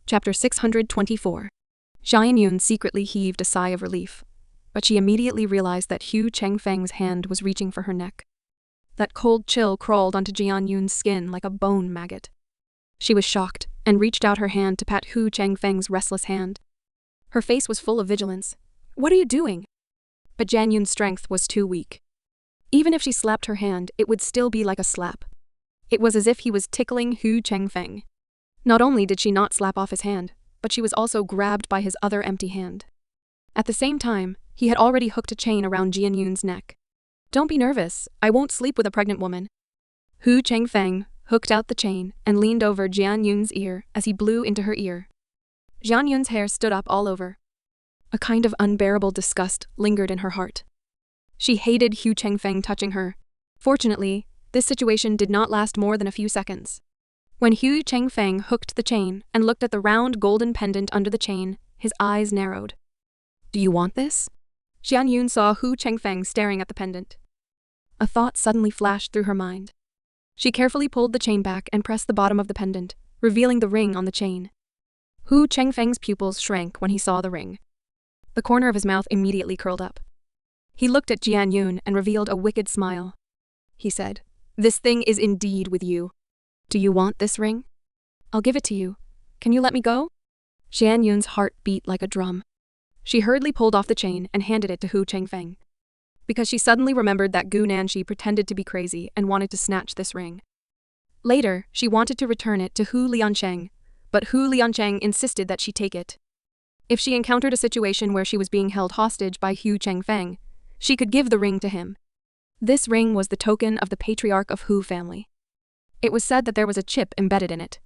Chapter 624. Xianyun secretly heaved a sigh of relief, but she immediately realized that Hu Chengfeng's hand was reaching for her neck. That cold chill crawled onto Xianyun's skin like a bone maggot. She was shocked and reached out her hand to pat Hu Chengfeng's restless hand. Her face was full of vigilance. "What are you doing?" But Xianyun's strength was too weak. Even if she slapped her hand, it would still be like a slap. It was as if he was tickling Hu Chengfeng. Not only did she not slap off his hand, but she was also grabbed by his other empty hand. At the same time, he had already hooked a chain around Xianyun's neck. "Don't be nervous, I won't sleep with a pregnant woman." Hu Chengfeng hooked out the chain and leaned over Xianyun's ear as he blew into her ear. Xianyun's hair stood up all over. A kind of unbearable disgust lingered in her heart. She hated Hu Chengfeng touching her. Fortunately, this situation did not last more than a few seconds. When Hu Chengfeng hooked the chain and looked at the round golden pendant under the chain, his eyes narrowed. "Do you want this?" Xianyun saw Hu Chengfeng staring at the pendant. A thought suddenly flashed through her mind. She carefully pulled the chain back and pressed the bottom of the pendant, revealing the ring on the chain. Hu Chengfeng's pupils shrank when he saw the ring. The corner of his mouth immediately curled up. He looked at Xianyun and revealed a wicked smile. He said, "This thing is indeed with you. Do you want this ring? I'll give it to you. Can you let me go?" Xianyun's heart beat like a drum. She hurriedly pulled off the chain and handed it to Hu Chengfeng. Because she suddenly remembered that Gu Nanxi pretended to be crazy and wanted to snatch this ring. Later, she wanted to return it to Hu Liansheng, but Hu Liansheng insisted that she take it. If she encountered a situation where she was being held hostage by Hu Chengfeng, she could give the ring to him. This ring was the token of the patriarch of Hu family. It was said that there was a chip embedded in it.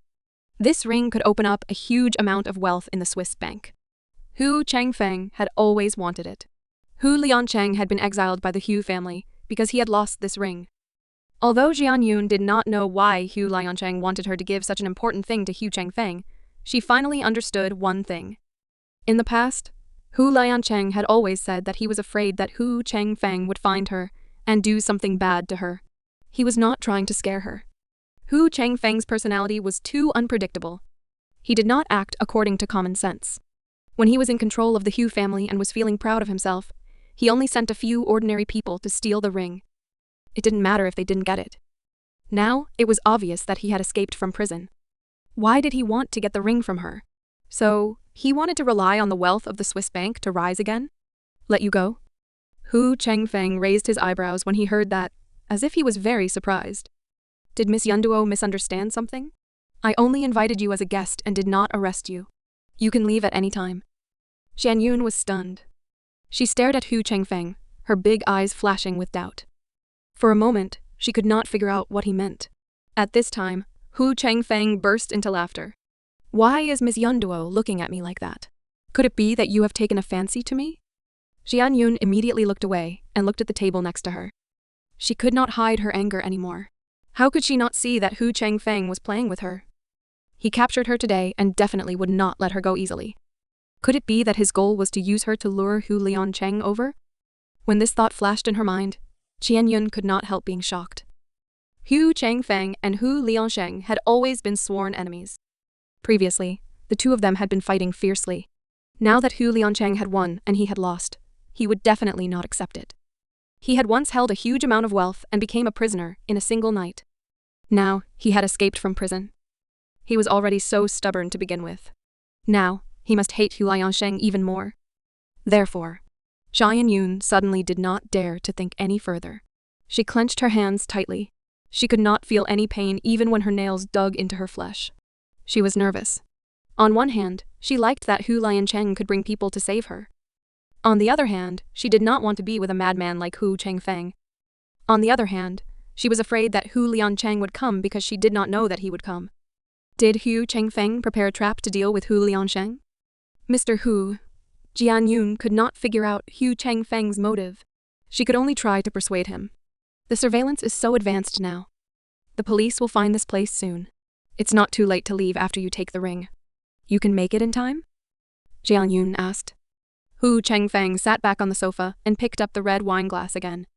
This ring could open up a huge amount of wealth in the Swiss bank. Hu Chengfeng had always wanted it. Hu Liansheng had been exiled by the Hu family because he had lost this ring. Although Xianyun did not know why Hu Liansheng wanted her to give such an important thing to Hu Chengfeng, she finally understood one thing. In the past, Hu Liansheng had always said that he was afraid that Hu Chengfeng would find her and do something bad to her. He was not trying to scare her. Hu Chengfeng's personality was too unpredictable. He did not act according to common sense. When he was in control of the Hu family and was feeling proud of himself, he only sent a few ordinary people to steal the ring. It didn't matter if they didn't get it. Now, it was obvious that he had escaped from prison. Why did he want to get the ring from her? So, he wanted to rely on the wealth of the Swiss bank to rise again? Let you go? Hu Chengfeng raised his eyebrows when he heard that, as if he was very surprised. Did Miss Yunduo misunderstand something? I only invited you as a guest and did not arrest you. You can leave at any time. Xianyun was stunned. She stared at Hu Chengfeng, her big eyes flashing with doubt. For a moment, she could not figure out what he meant. At this time, Hu Chengfeng burst into laughter. "Why is Miss Yunduo looking at me like that? Could it be that you have taken a fancy to me?" Xianyun immediately looked away and looked at the table next to her. She could not hide her anger anymore. How could she not see that Hu Chengfeng was playing with her? He captured her today and definitely would not let her go easily. Could it be that his goal was to use her to lure Hu Liansheng over? When this thought flashed in her mind, Xianyun could not help being shocked. Hu Chengfeng and Hu Liansheng had always been sworn enemies. Previously, the two of them had been fighting fiercely. Now that Hu Liansheng had won and he had lost, he would definitely not accept it. He had once held a huge amount of wealth and became a prisoner in a single night. Now, he had escaped from prison. He was already so stubborn to begin with. Now, he must hate Hu Liansheng even more. Therefore, Xianyun suddenly did not dare to think any further. She clenched her hands tightly. She could not feel any pain even when her nails dug into her flesh. She was nervous. On one hand, she liked that Hu Liansheng could bring people to save her. On the other hand, she did not want to be with a madman like Hu Chengfeng. On the other hand, she was afraid that Hu Liansheng would come because she did not know that he would come. Did Hu Chengfeng prepare a trap to deal with Hu Liansheng? Mr. Hu, Xianyun could not figure out Hu Chengfeng's motive. She could only try to persuade him. The surveillance is so advanced now. The police will find this place soon. It's not too late to leave after you take the ring. You can make it in time? Xianyun asked. Hu Chengfeng sat back on the sofa and picked up the red wine glass again.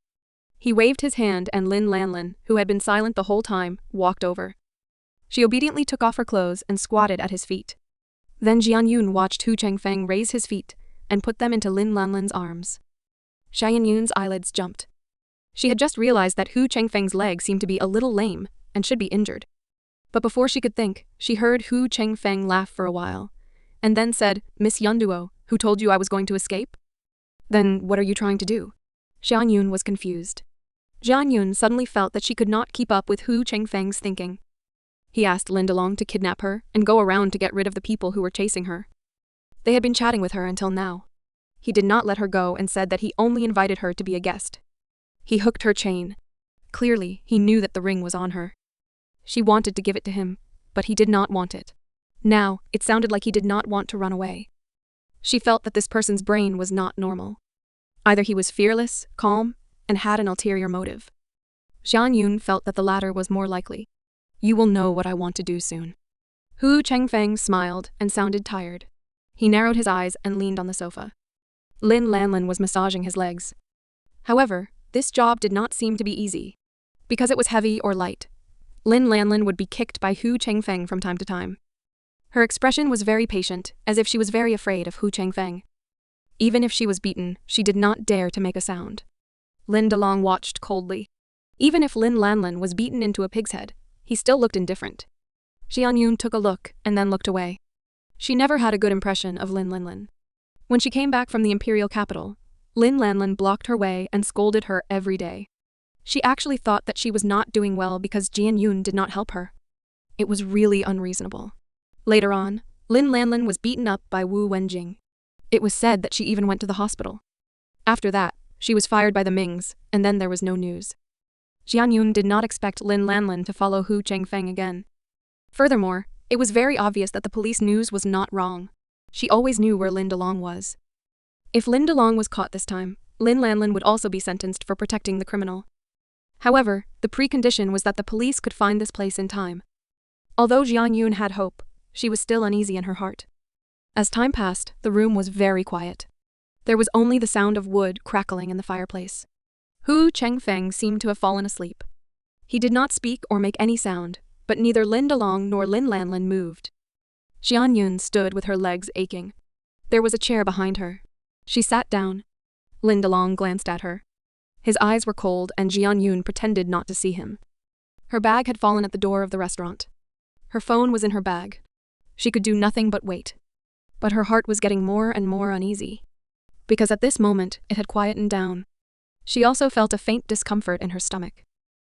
He waved his hand and Lin Lanlin, who had been silent the whole time, walked over. She obediently took off her clothes and squatted at his feet. Then Jian Yun watched Hu Chengfeng raise his feet and put them into Lin Lanlan's arms. Xian Yun's eyelids jumped. She had just realized that Hu Chengfeng's leg seemed to be a little lame and should be injured. But before she could think, she heard Hu Chengfeng laugh for a while, and then said, "Miss Yunduo, who told you I was going to escape?" "Then what are you trying to do?" Xian Yun was confused. Jian Yun suddenly felt that she could not keep up with Hu Chengfeng's thinking. He asked Lin Delong to kidnap her and go around to get rid of the people who were chasing her. They had been chatting with her until now. He did not let her go and said that he only invited her to be a guest. He hooked her chain. Clearly, he knew that the ring was on her. She wanted to give it to him, but he did not want it. Now, it sounded like he did not want to run away. She felt that this person's brain was not normal. Either he was fearless, calm, and had an ulterior motive. Xian Yun felt that the latter was more likely. "You will know what I want to do soon." Hu Chengfeng smiled and sounded tired. He narrowed his eyes and leaned on the sofa. Lin Lanlan was massaging his legs. However, this job did not seem to be easy. Because it was heavy or light, Lin Lanlan would be kicked by Hu Chengfeng from time to time. Her expression was very patient, as if she was very afraid of Hu Chengfeng. Even if she was beaten, she did not dare to make a sound. Lin Delong watched coldly. Even if Lin Lanlan was beaten into a pig's head, he still looked indifferent. Xian Yun took a look and then looked away. She never had a good impression of Lin Lanlan. When she came back from the imperial capital, Lin Lanlan blocked her way and scolded her every day. She actually thought that she was not doing well because Jian Yun did not help her. It was really unreasonable. Later on, Lin Lanlan was beaten up by Wu Wenjing. It was said that she even went to the hospital. After that, she was fired by the Mings, and then there was no news. Jian Yun did not expect Lin Lanlan to follow Hu Chengfeng again. Furthermore, it was very obvious that the police news was not wrong. She always knew where Lin Delong was. If Lin Delong was caught this time, Lin Lanlan would also be sentenced for protecting the criminal. However, the precondition was that the police could find this place in time. Although Jian Yun had hope, she was still uneasy in her heart. As time passed, the room was very quiet. There was only the sound of wood crackling in the fireplace. Hu Chengfeng seemed to have fallen asleep. He did not speak or make any sound, but neither Lin Delong nor Lin Lanlan moved. Jian Yun stood with her legs aching. There was a chair behind her. She sat down. Lin Delong glanced at her. His eyes were cold and Jian Yun pretended not to see him. Her bag had fallen at the door of the restaurant. Her phone was in her bag. She could do nothing but wait. But her heart was getting more and more uneasy. Because at this moment, it had quietened down. She also felt a faint discomfort in her stomach.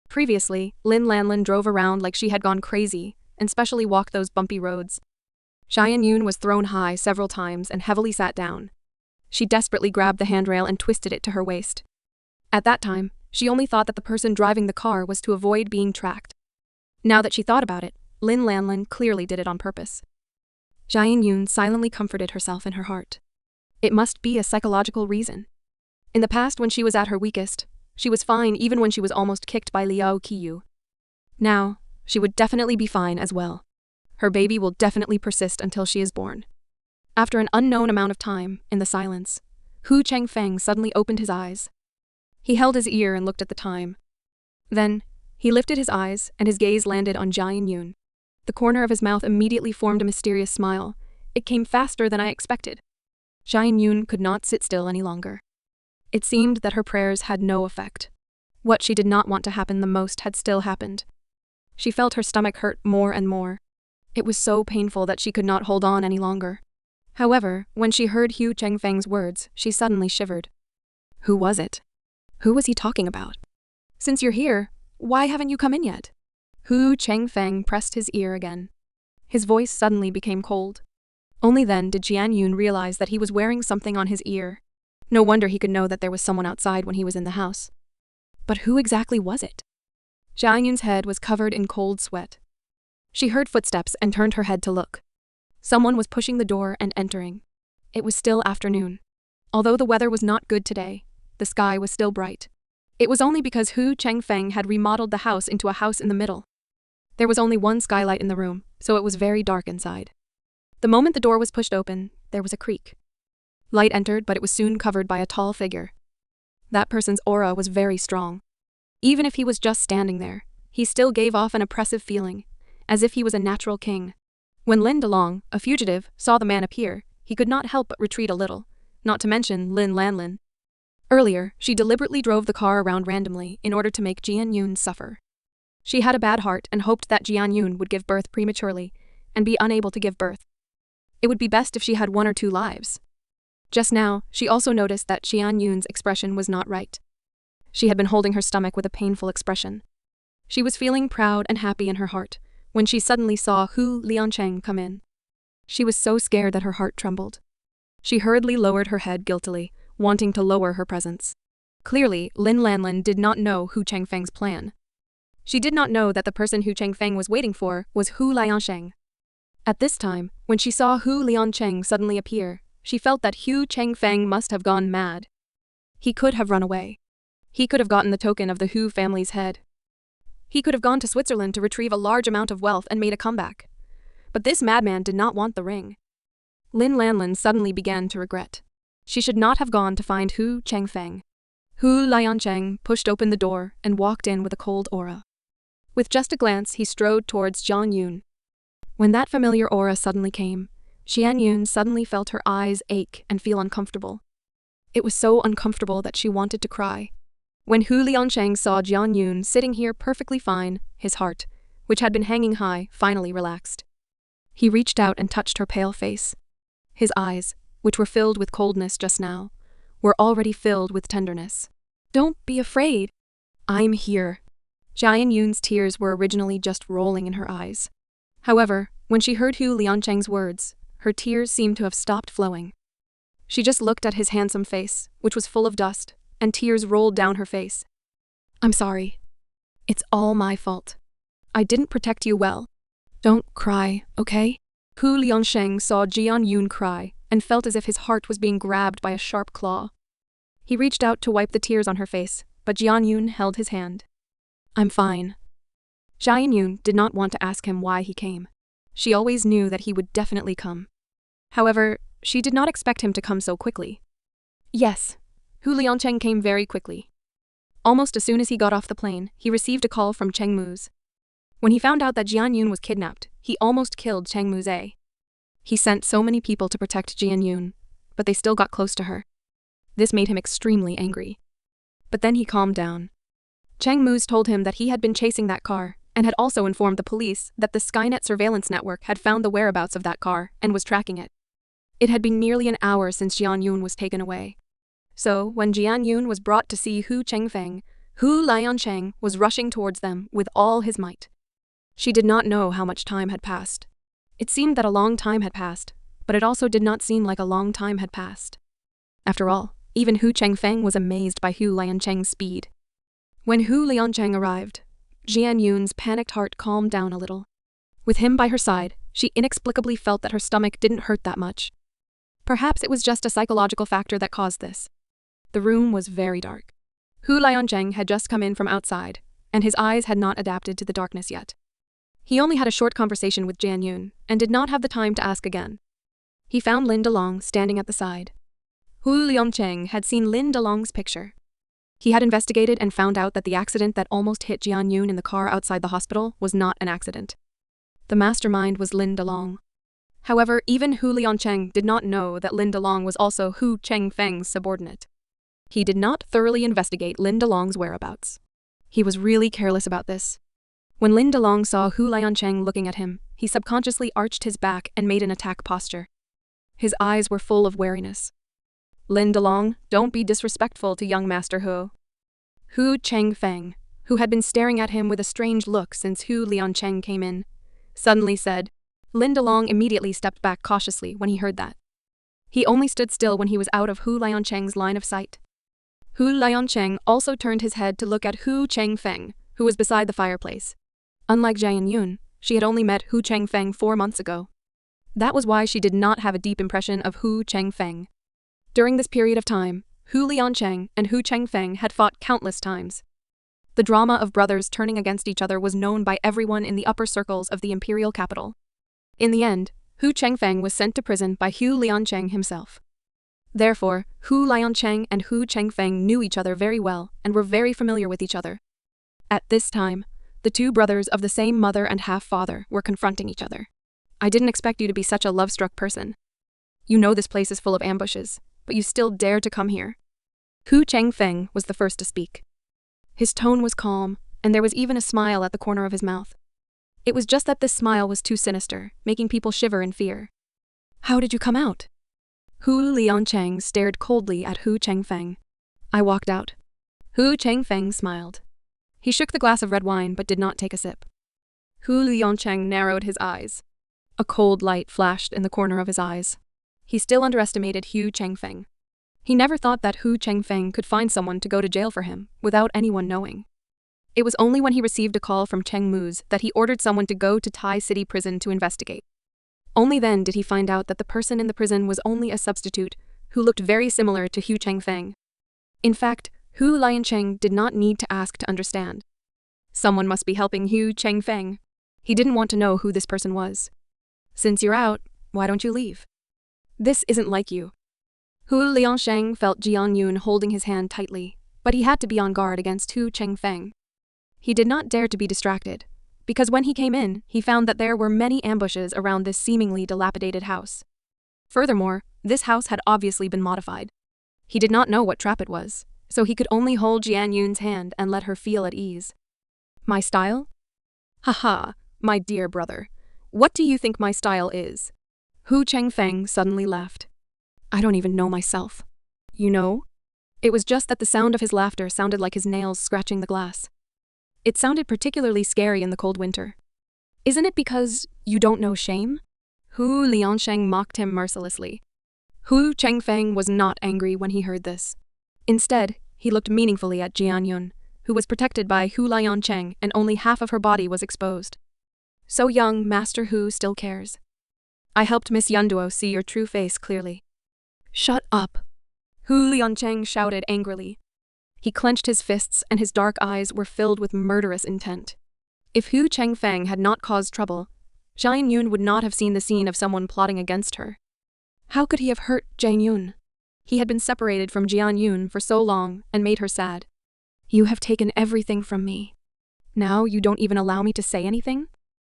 Previously, Lin Lanlan drove around like she had gone crazy, and specially walked those bumpy roads. Xian Yun was thrown high several times and heavily sat down. She desperately grabbed the handrail and twisted it to her waist. At that time, she only thought that the person driving the car was to avoid being tracked. Now that she thought about it, Lin Lanlan clearly did it on purpose. Xian Yun silently comforted herself in her heart. It must be a psychological reason. In the past, when she was at her weakest, she was fine even when she was almost kicked by Liao Qiyu. Now, she would definitely be fine as well. Her baby will definitely persist until she is born. After an unknown amount of time, in the silence, Hu Chengfeng suddenly opened his eyes. He held his ear and looked at the time. Then, he lifted his eyes and his gaze landed on Jian Yun. The corner of his mouth immediately formed a mysterious smile. It came faster than I expected. Jian Yun could not sit still any longer. It seemed that her prayers had no effect. What she did not want to happen the most had still happened. She felt her stomach hurt more and more. It was so painful that she could not hold on any longer. However, when she heard Hu Chengfeng's words, she suddenly shivered. Who was it? Who was he talking about? Since you're here, why haven't you come in yet? Hu Chengfeng pressed his ear again. His voice suddenly became cold. Only then did Jian Yun realize that he was wearing something on his ear. No wonder he could know that there was someone outside when he was in the house. But who exactly was it? Jian Yun's head was covered in cold sweat. She heard footsteps and turned her head to look. Someone was pushing the door and entering. It was still afternoon. Although the weather was not good today, the sky was still bright. It was only because Hu Chengfeng had remodeled the house into a house in the middle. There was only one skylight in the room, so it was very dark inside. The moment the door was pushed open, there was a creak. Light entered, but it was soon covered by a tall figure. That person's aura was very strong. Even if he was just standing there, he still gave off an oppressive feeling, as if he was a natural king. When Lin Delong, a fugitive, saw the man appear, he could not help but retreat a little, not to mention Lin Lanlin. Earlier, she deliberately drove the car around randomly in order to make Jian Yun suffer. She had a bad heart and hoped that Jian Yun would give birth prematurely and be unable to give birth. It would be best if she had 1 or 2 lives. Just now, she also noticed that Jian Yun's expression was not right. She had been holding her stomach with a painful expression. She was feeling proud and happy in her heart when she suddenly saw Hu Liancheng come in. She was so scared that her heart trembled. She hurriedly lowered her head guiltily, wanting to lower her presence. Clearly, Lin Lanlin did not know Hu Chengfeng's plan. She did not know that the person Hu Chengfeng was waiting for was Hu Liancheng. At this time, when she saw Hu Liancheng suddenly appear, she felt that Hu Chengfeng must have gone mad. He could have run away. He could have gotten the token of the Hu family's head. He could have gone to Switzerland to retrieve a large amount of wealth and made a comeback. But this madman did not want the ring. Lin Lanlin suddenly began to regret. She should not have gone to find Hu Chengfeng. Hu Liancheng pushed open the door and walked in with a cold aura. With just a glance, he strode towards Jian Yun. When that familiar aura suddenly came, Jian Yun suddenly felt her eyes ache and feel uncomfortable. It was so uncomfortable that she wanted to cry. When Hu Liancheng saw Jian Yun sitting here perfectly fine, his heart, which had been hanging high, finally relaxed. He reached out and touched her pale face. His eyes, which were filled with coldness just now, were already filled with tenderness. "Don't be afraid. I'm here." Jian Yun's tears were originally just rolling in her eyes. However, when she heard Hu Liancheng's words, her tears seemed to have stopped flowing. She just looked at his handsome face, which was full of dust, and tears rolled down her face. "I'm sorry. It's all my fault. I didn't protect you well. Don't cry, okay?" Hu Liancheng saw Jian Yun cry and felt as if his heart was being grabbed by a sharp claw. He reached out to wipe the tears on her face, but Jian Yun held his hand. "I'm fine." Jian Yun did not want to ask him why he came. She always knew that he would definitely come. However, she did not expect him to come so quickly. Yes, Hu Liancheng came very quickly. Almost as soon as he got off the plane, he received a call from Cheng Mu's. When he found out that Jian Yun was kidnapped, he almost killed Cheng Mu's. He sent so many people to protect Jian Yun, but they still got close to her. This made him extremely angry. But then he calmed down. Cheng Mu's told him that he had been chasing that car, and had also informed the police that the Skynet surveillance network had found the whereabouts of that car and was tracking it. It had been nearly an hour since Jian Yun was taken away. So, when Jian Yun was brought to see Hu Chengfeng, Hu Liancheng was rushing towards them with all his might. She did not know how much time had passed. It seemed that a long time had passed, but it also did not seem like a long time had passed. After all, even Hu Chengfeng was amazed by Hu Liancheng's speed. When Hu Liancheng arrived, Jian Yun's panicked heart calmed down a little. With him by her side, she inexplicably felt that her stomach didn't hurt that much. Perhaps it was just a psychological factor that caused this. The room was very dark. Hu Liancheng had just come in from outside, and his eyes had not adapted to the darkness yet. He only had a short conversation with Jian Yun, and did not have the time to ask again. He found Lin Delong standing at the side. Hu Liancheng had seen Lin Delong's picture. He had investigated and found out that the accident that almost hit Jian Yun in the car outside the hospital was not an accident. The mastermind was Lin Delong. However, even Hu Liancheng did not know that Lin Delong was also Hu Chengfeng's subordinate. He did not thoroughly investigate Lin Delong's whereabouts. He was really careless about this. When Lin Delong saw Hu Liancheng looking at him, he subconsciously arched his back and made an attack posture. His eyes were full of wariness. "Lin Delong, don't be disrespectful to young Master Hu." Hu Chengfeng, who had been staring at him with a strange look since Hu Liancheng came in, suddenly said. Lin Delong immediately stepped back cautiously when he heard that. He only stood still when he was out of Hu Liancheng's line of sight. Hu Liancheng also turned his head to look at Hu Chengfeng, who was beside the fireplace. Unlike Jian Yun, she had only met Hu Chengfeng 4 months ago. That was why she did not have a deep impression of Hu Chengfeng. During this period of time, Hu Liancheng and Hu Chengfeng had fought countless times. The drama of brothers turning against each other was known by everyone in the upper circles of the imperial capital. In the end, Hu Chengfeng was sent to prison by Hu Liancheng himself. Therefore, Hu Liancheng and Hu Chengfeng knew each other very well and were very familiar with each other. At this time, the two brothers of the same mother and half-father were confronting each other. I didn't expect you to be such a love-struck person. You know this place is full of ambushes, but you still dare to come here." Hu Chengfeng was the first to speak. His tone was calm, and there was even a smile at the corner of his mouth. It was just that this smile was too sinister, making people shiver in fear. "How did you come out?" Hu Liancheng stared coldly at Hu Chengfeng. "I walked out." Hu Chengfeng smiled. He shook the glass of red wine but did not take a sip. Hu Liancheng narrowed his eyes. A cold light flashed in the corner of his eyes. He still underestimated Hu Chengfeng. He never thought that Hu Chengfeng could find someone to go to jail for him, without anyone knowing. It was only when he received a call from Cheng Mu's that he ordered someone to go to Tai City Prison to investigate. Only then did he find out that the person in the prison was only a substitute, who looked very similar to Hu Chengfeng. In fact, Hu Liancheng did not need to ask to understand. Someone must be helping Hu Chengfeng. He didn't want to know who this person was. "Since you're out, why don't you leave? This isn't like you." Hu Liancheng felt Jian Yun holding his hand tightly, but he had to be on guard against Hu Chengfeng. He did not dare to be distracted, because when he came in, he found that there were many ambushes around this seemingly dilapidated house. Furthermore, this house had obviously been modified. He did not know what trap it was, so he could only hold Jian Yun's hand and let her feel at ease. "My style? Haha, my dear brother. What do you think my style is?" Hu Chengfeng suddenly laughed. "I don't even know myself. You know?" It was just that the sound of his laughter sounded like his nails scratching the glass. It sounded particularly scary in the cold winter. "Isn't it because you don't know shame?" Hu Liancheng mocked him mercilessly. Hu Chengfeng was not angry when he heard this. Instead, he looked meaningfully at Jian Yun, who was protected by Hu Liancheng and only half of her body was exposed. "So young, Master Hu still cares. I helped Miss Yunduo see your true face clearly." "Shut up!" Hu Liancheng shouted angrily. He clenched his fists and his dark eyes were filled with murderous intent. If Hu Chengfeng had not caused trouble, Jian Yun would not have seen the scene of someone plotting against her. How could he have hurt Jian Yun? He had been separated from Jian Yun for so long and made her sad. "You have taken everything from me. Now you don't even allow me to say anything?"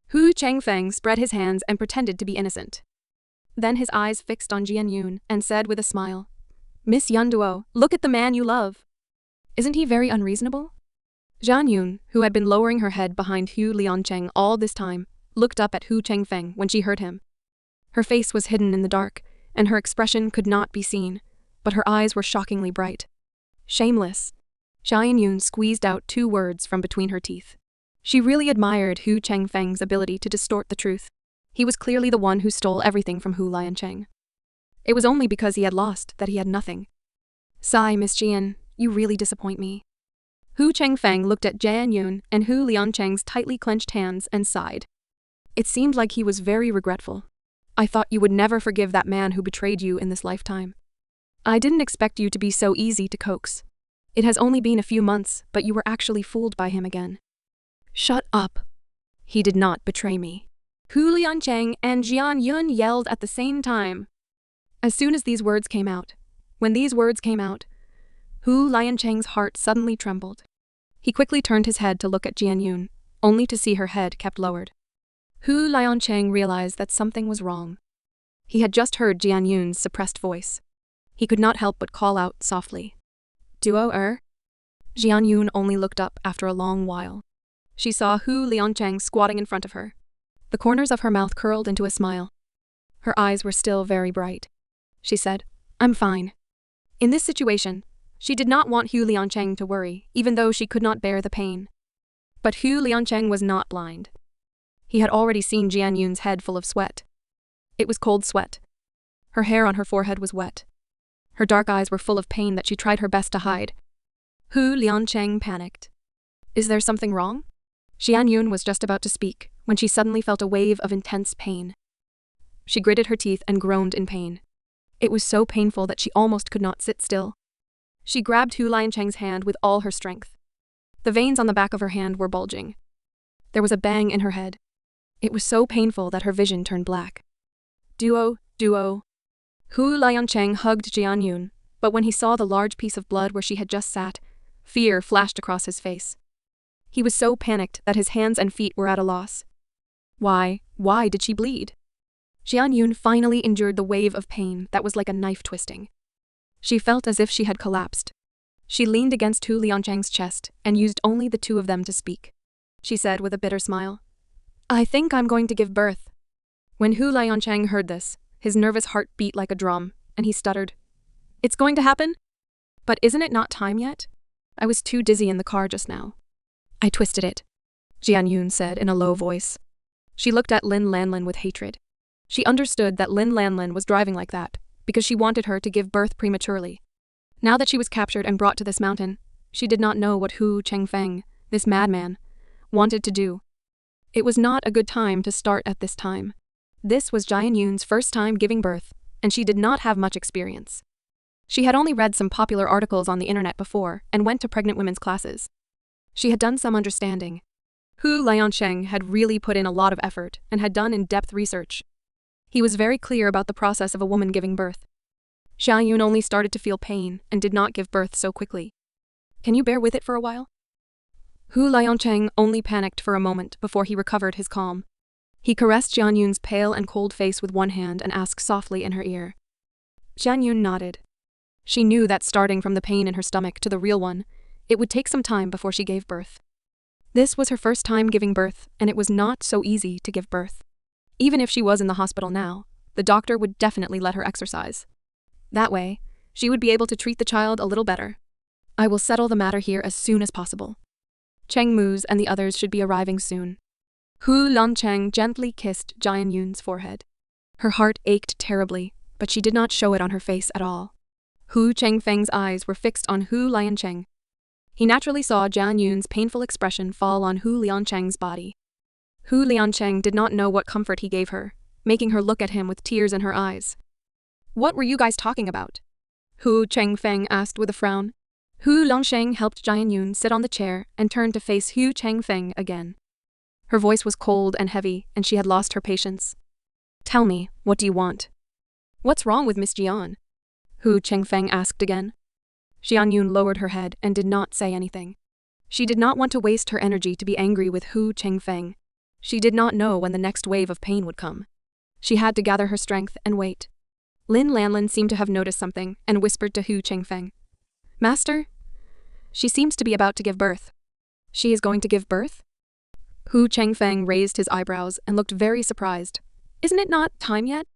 Hu Chengfeng spread his hands and pretended to be innocent. Then his eyes fixed on Jian Yun and said with a smile, "Miss Yunduo, look at the man you love. Isn't he very unreasonable?" Jian Yun, who had been lowering her head behind Hu Liancheng all this time, looked up at Hu Chengfeng when she heard him. Her face was hidden in the dark, and her expression could not be seen, but her eyes were shockingly bright. "Shameless." Jian Yun squeezed out 2 words from between her teeth. She really admired Hu Chengfeng's ability to distort the truth. He was clearly the one who stole everything from Hu Liancheng. It was only because he had lost that he had nothing. "Sigh, Miss Jian, you really disappoint me." Hu Chengfeng looked at Jian Yun and Hu Liancheng's tightly clenched hands and sighed. It seemed like he was very regretful. "I thought you would never forgive that man who betrayed you in this lifetime. I didn't expect you to be so easy to coax. It has only been a few months, but you were actually fooled by him again." "Shut up." "He did not betray me." Hu Liancheng and Jian Yun yelled at the same time. As soon as these words came out, Hu Liancheng's heart suddenly trembled. He quickly turned his head to look at Jian Yun, only to see her head kept lowered. Hu Liancheng realized that something was wrong. He had just heard Jian Yun's suppressed voice. He could not help but call out softly, "Duo-er?" Jian Yun only looked up after a long while. She saw Hu Liancheng squatting in front of her. The corners of her mouth curled into a smile. Her eyes were still very bright. She said, "I'm fine." In this situation, she did not want Hu Liancheng to worry, even though she could not bear the pain. But Hu Liancheng was not blind. He had already seen Jian Yun's head full of sweat. It was cold sweat. Her hair on her forehead was wet. Her dark eyes were full of pain that she tried her best to hide. Hu Liancheng panicked. "Is there something wrong?" Jian Yun was just about to speak when she suddenly felt a wave of intense pain. She gritted her teeth and groaned in pain. It was so painful that she almost could not sit still. She grabbed Hu Liancheng's hand with all her strength. The veins on the back of her hand were bulging. There was a bang in her head. It was so painful that her vision turned black. Duo. Hu Liancheng hugged Jian Yun, but when he saw the large piece of blood where she had just sat, fear flashed across his face. He was so panicked that his hands and feet were at a loss. Why did she bleed? Jian Yun finally endured the wave of pain that was like a knife twisting. She felt as if she had collapsed. She leaned against Hu Liancheng's chest and used only the two of them to speak. She said with a bitter smile, "I think I'm going to give birth." When Hu Liancheng heard this, his nervous heart beat like a drum, and he stuttered, "It's going to happen? But isn't it not time yet? I was too dizzy in the car just now." "I twisted it," Jian Yun said in a low voice. She looked at Lin Lanlin with hatred. She understood that Lin Lanlin was driving like that because she wanted her to give birth prematurely. Now that she was captured and brought to this mountain, she did not know what Hu Chengfeng, this madman, wanted to do. It was not a good time to start at this time. This was Jian Yun's first time giving birth, and she did not have much experience. She had only read some popular articles on the internet before and went to pregnant women's classes. She had done some understanding. Hu Liancheng had really put in a lot of effort and had done in-depth research. He was very clear about the process of a woman giving birth. Jian Yun only started to feel pain and did not give birth so quickly. "Can you bear with it for a while?" Hu Liancheng only panicked for a moment before he recovered his calm. He caressed Jian Yun's pale and cold face with one hand and asked softly in her ear. Jian Yun nodded. She knew that starting from the pain in her stomach to the real one, it would take some time before she gave birth. This was her first time giving birth, and it was not so easy to give birth. Even if she was in the hospital now, the doctor would definitely let her exercise. That way, she would be able to treat the child a little better. "I will settle the matter here as soon as possible. Cheng Mu's and the others should be arriving soon." Hu Liancheng gently kissed Jian Yun's forehead. Her heart ached terribly, but she did not show it on her face at all. Hu Chengfeng's eyes were fixed on Hu Liancheng. He naturally saw Jian Yun's painful expression fall on Hu Liancheng's body. Hu Liancheng did not know what comfort he gave her, making her look at him with tears in her eyes. "What were you guys talking about?" Hu Chengfeng asked with a frown. Hu Liancheng helped Jian Yun sit on the chair and turned to face Hu Chengfeng again. Her voice was cold and heavy, and she had lost her patience. "Tell me, what do you want?" "What's wrong with Miss Jian?" Hu Chengfeng asked again. Jian Yun lowered her head and did not say anything. She did not want to waste her energy to be angry with Hu Chengfeng. She did not know when the next wave of pain would come. She had to gather her strength and wait. Lin Lanlin seemed to have noticed something and whispered to Hu Chengfeng. "Master? She seems to be about to give birth." "She is going to give birth?" Hu Chengfeng raised his eyebrows and looked very surprised. "Isn't it not time yet?"